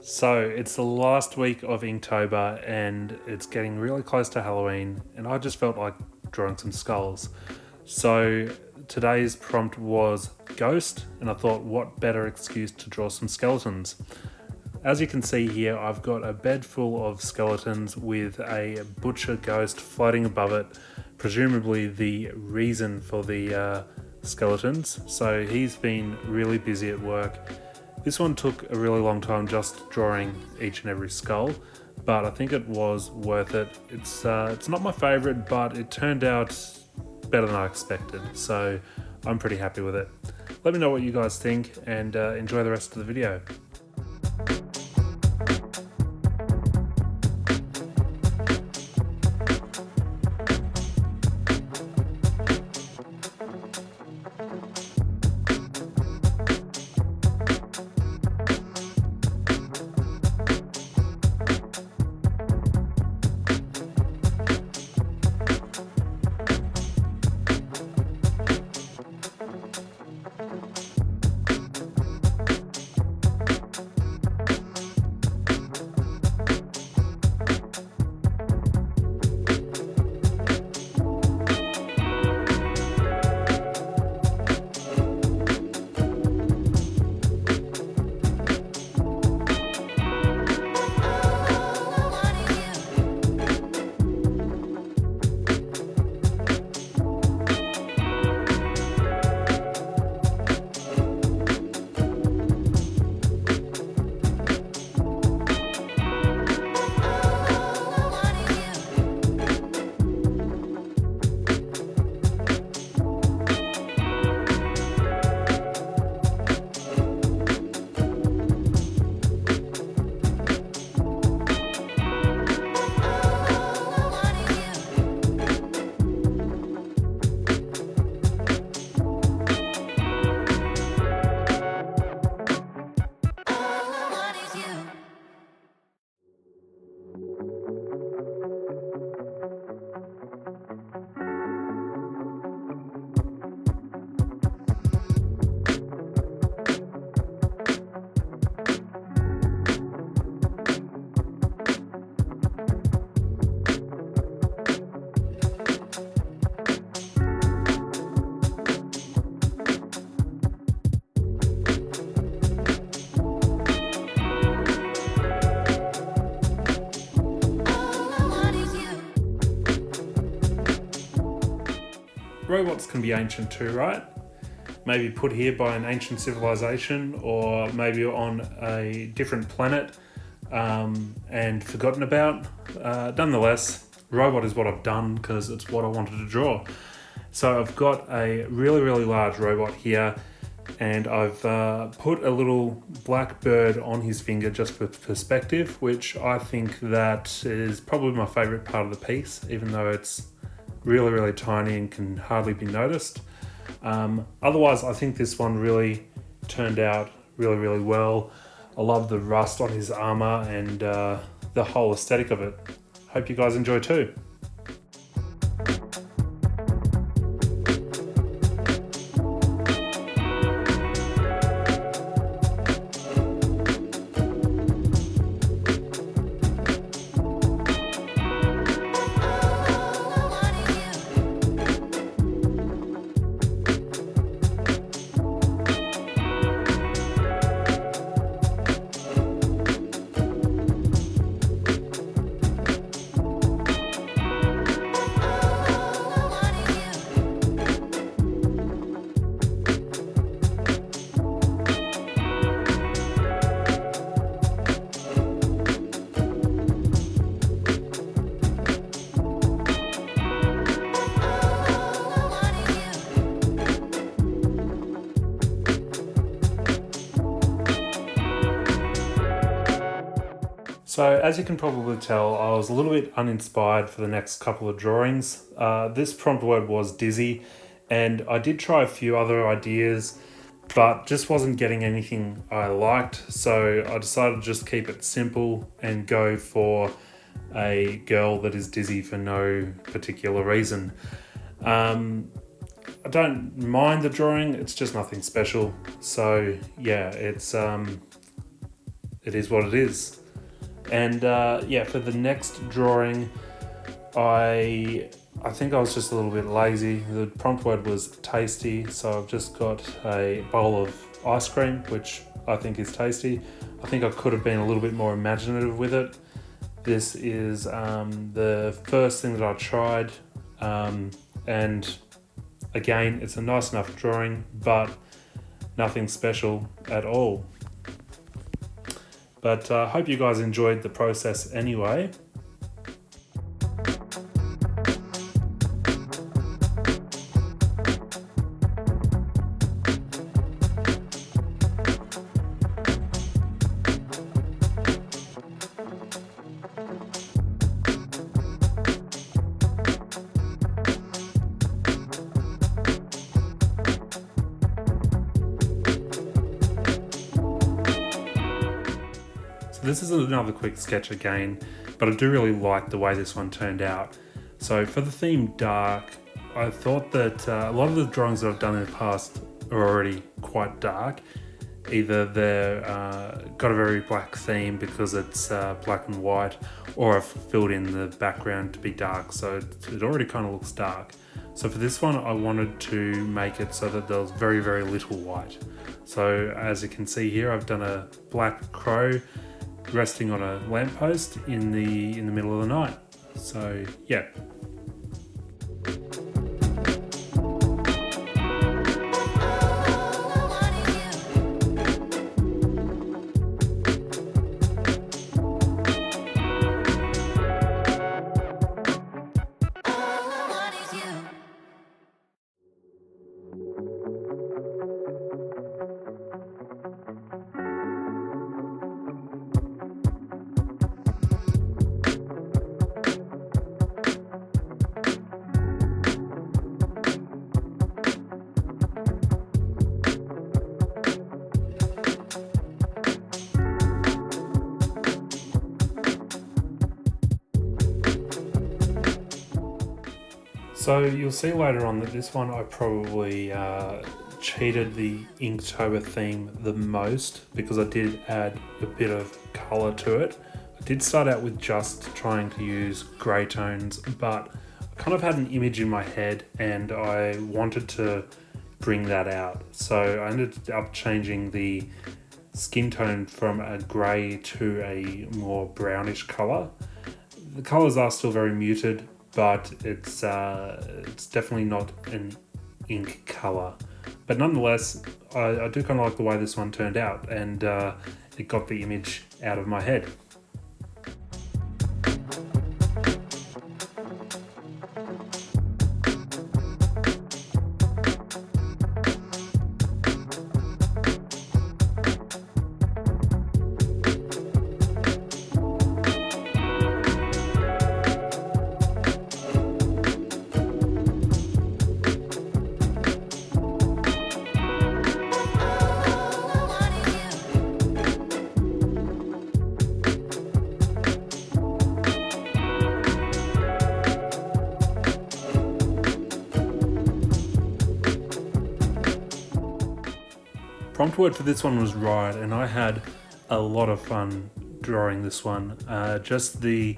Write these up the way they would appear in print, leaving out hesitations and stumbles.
So it's the last week of Inktober and it's getting really close to Halloween, and I just felt like drawing some skulls. So today's prompt was ghost, and I thought what better excuse to draw some skeletons. As you can see here, I've got a bed full of skeletons with a butcher ghost floating above it, presumably the reason for the skeletons. So he's been really busy at work. This one took a really long time just drawing each and every skull, but I think it was worth it. It's not my favourite, but it turned out better than I expected, so I'm pretty happy with it. Let me know what you guys think and enjoy the rest of the video. Robots can be ancient too, right? Maybe put here by an ancient civilization, or maybe on a different planet and forgotten about. Nonetheless, robot is what I've done because it's what I wanted to draw. So I've got a really, really large robot here, and I've put a little black bird on his finger just for perspective, which I think that is probably my favourite part of the piece, even though it's really, really tiny and can hardly be noticed. Otherwise, I think this one really turned out really, really well. I love the rust on his armor and the whole aesthetic of it. Hope you guys enjoy too. So as you can probably tell, I was a little bit uninspired for the next couple of drawings. This prompt word was dizzy, and I did try a few other ideas, but just wasn't getting anything I liked. So I decided to just keep it simple and go for a girl that is dizzy for no particular reason. I don't mind the drawing, it's just nothing special. So yeah, it's it is what it is. And yeah, for the next drawing, I think I was just a little bit lazy. The prompt word was tasty, so I've just got a bowl of ice cream, which I think is tasty. I think I could have been a little bit more imaginative with it. This is the first thing that I tried, and again, it's a nice enough drawing, but nothing special at all. But I hope you guys enjoyed the process anyway. This is another quick sketch again, but I do really like the way this one turned out. So for the theme dark, I thought that a lot of the drawings that I've done in the past are already quite dark. Either they're got a very black theme because it's black and white, or I've filled in the background to be dark, so it already kind of looks dark. So for this one, I wanted to make it so that there was very, very little white. So as you can see here, I've done a black crow resting on a lamppost in the middle of the night. So yeah. So you'll see later on that this one I probably cheated the Inktober theme the most, because I did add a bit of colour to it. I did start out with just trying to use grey tones, but I kind of had an image in my head and I wanted to bring that out. So I ended up changing the skin tone from a grey to a more brownish colour. The colours are still very muted, but it's definitely not an ink colour. But nonetheless, I do kind of like the way this one turned out, and it got the image out of my head. Prompt word for this one was riot, and I had a lot of fun drawing this one. Just the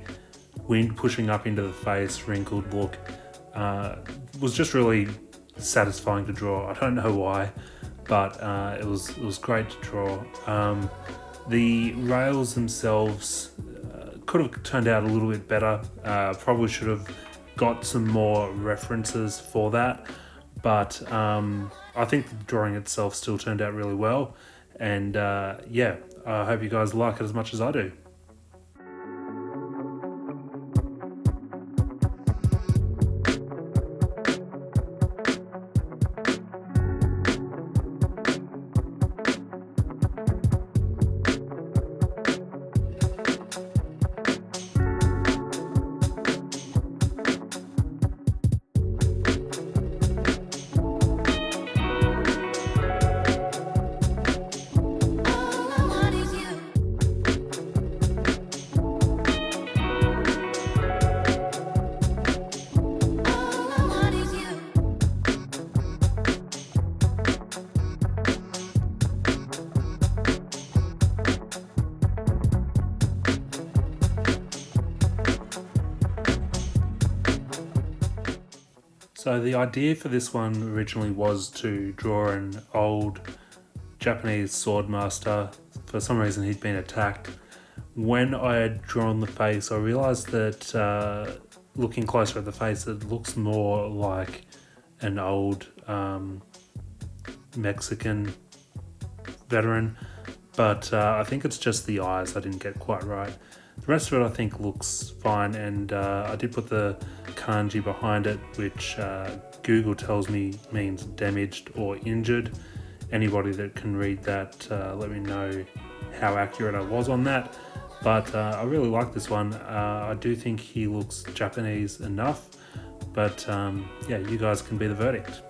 wind pushing up into the face, wrinkled look, was just really satisfying to draw. I don't know why, but it was great to draw. The rails themselves could have turned out a little bit better. Probably should have got some more references for that, but I think the drawing itself still turned out really well, and yeah, I hope you guys like it as much as I do. So the idea for this one originally was to draw an old Japanese swordmaster. For some reason he'd been attacked. When I had drawn the face, I realised that looking closer at the face, it looks more like an old Mexican veteran, but I think it's just the eyes I didn't get quite right. The rest of it I think looks fine, and I did put the kanji behind it, which Google tells me means damaged or injured. Anybody that can read that, let me know how accurate I was on that. But I really like this one. I do think he looks Japanese enough, but yeah, you guys can be the verdict.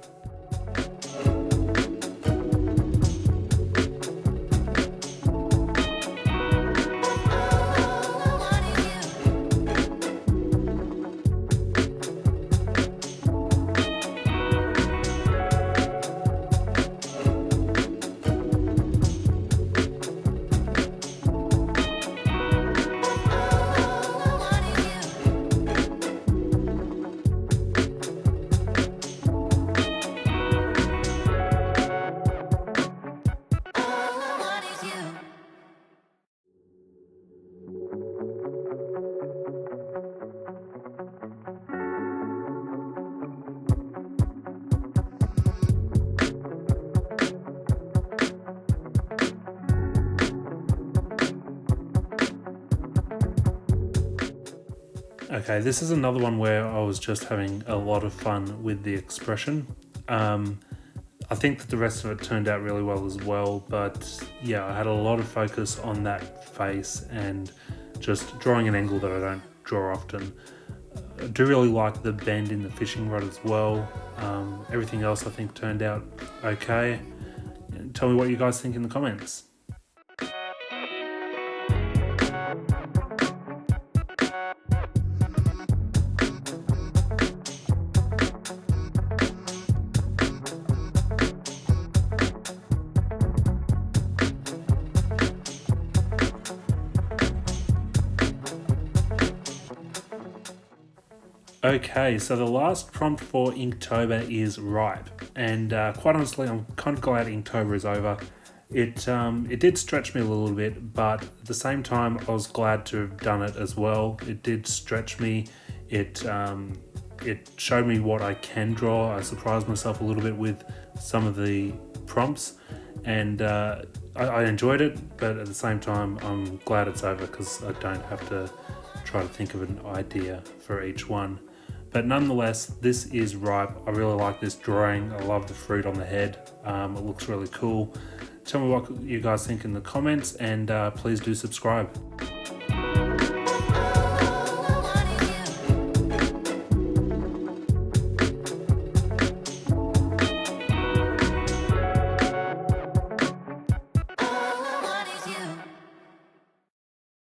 Okay, this is another one where I was just having a lot of fun with the expression. I think that the rest of it turned out really well as well, but yeah, I had a lot of focus on that face and just drawing an angle that I don't draw often. I do really like the bend in the fishing rod as well. Everything else I think turned out okay. Tell me what you guys think in the comments. Okay, so the last prompt for Inktober is ripe, and quite honestly, I'm kind of glad Inktober is over. It did stretch me a little bit, but at the same time, I was glad to have done it as well. It did stretch me. It showed me what I can draw. I surprised myself a little bit with some of the prompts, and I enjoyed it. But at the same time, I'm glad it's over because I don't have to try to think of an idea for each one. But nonetheless, this is ripe. I really like this drawing. I love the fruit on the head. It looks really cool. Tell me what you guys think in the comments, and please do subscribe.